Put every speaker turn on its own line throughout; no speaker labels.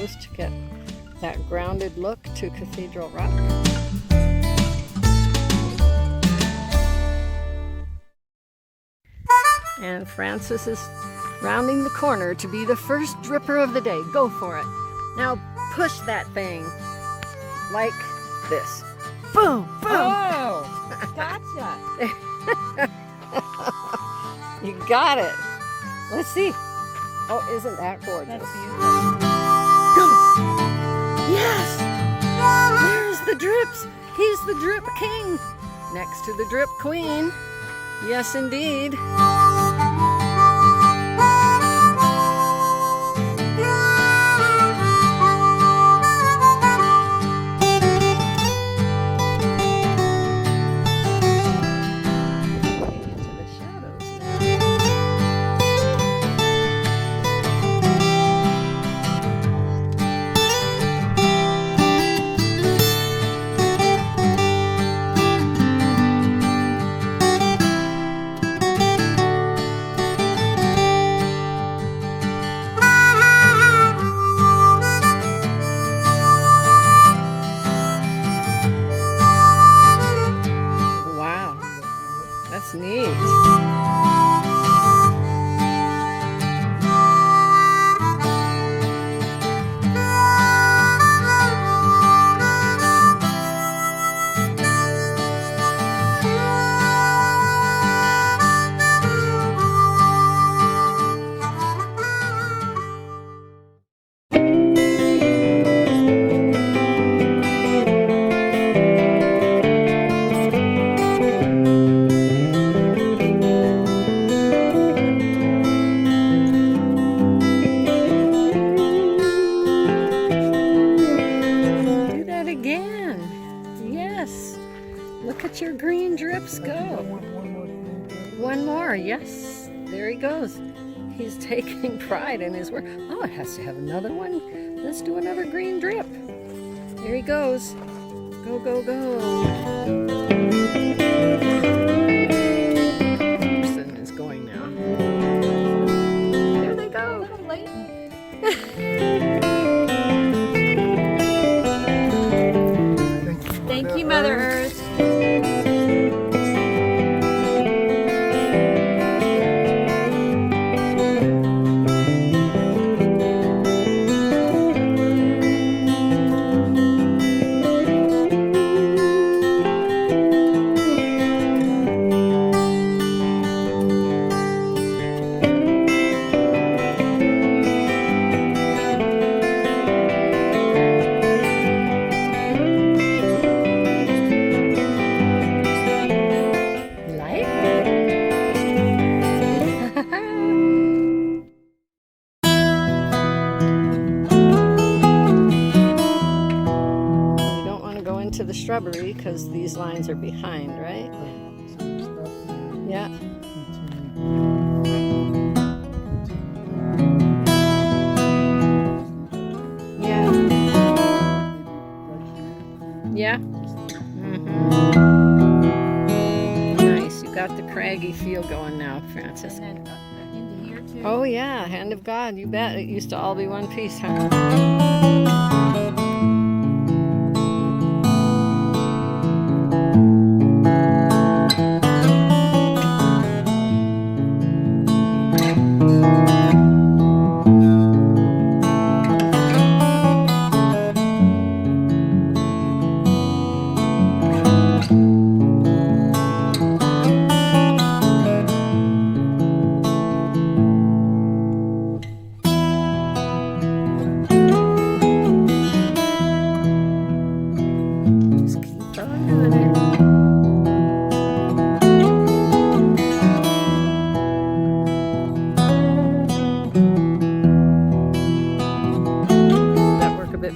Rose to get that grounded look to Cathedral Rock. And Francis is rounding the corner to be the first dripper of the day. Go for it. Now push that thing like this. Boom, boom.
Oh, gotcha.
You got it. Let's see. Oh, isn't that gorgeous?
That's beautiful.
Go. Yes. There's the drips. He's the drip king next to the drip queen. Yes, indeed. That's neat. Look at your green drips go. One more, yes. There he goes. He's taking pride in his work. Oh, it has to have another one. Let's do another green drip. Here he goes. Go, go, go. Person is going now. There they go.
Thank you, Mother Earth.
To the shrubbery because these lines are behind, right? Yeah. Yeah. Yeah. Nice. You got the craggy feel going now, Francis.
And into here too.
Oh yeah, hand of God. You bet. It used to all be one piece, huh?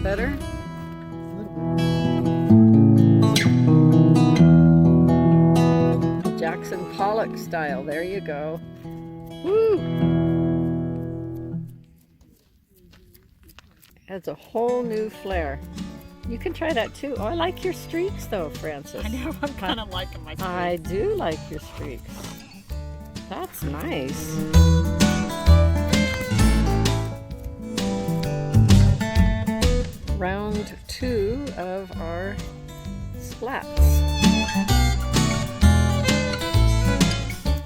Better? Jackson Pollock style. There you go. Woo! Adds a whole new flair. You can try that too. Oh, I like your streaks though, Francis.
I know, I'm kind of liking my streaks.
I do like your streaks. That's nice. round 2 of our splats.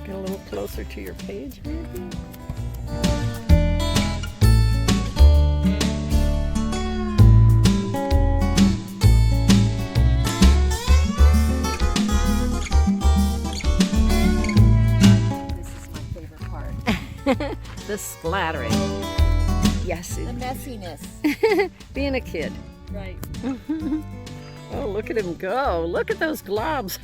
Get a little closer to your page, maybe. The splattering. Yes.
The messiness.
Being a kid.
Right.
Oh, look at him go. Look at those globs.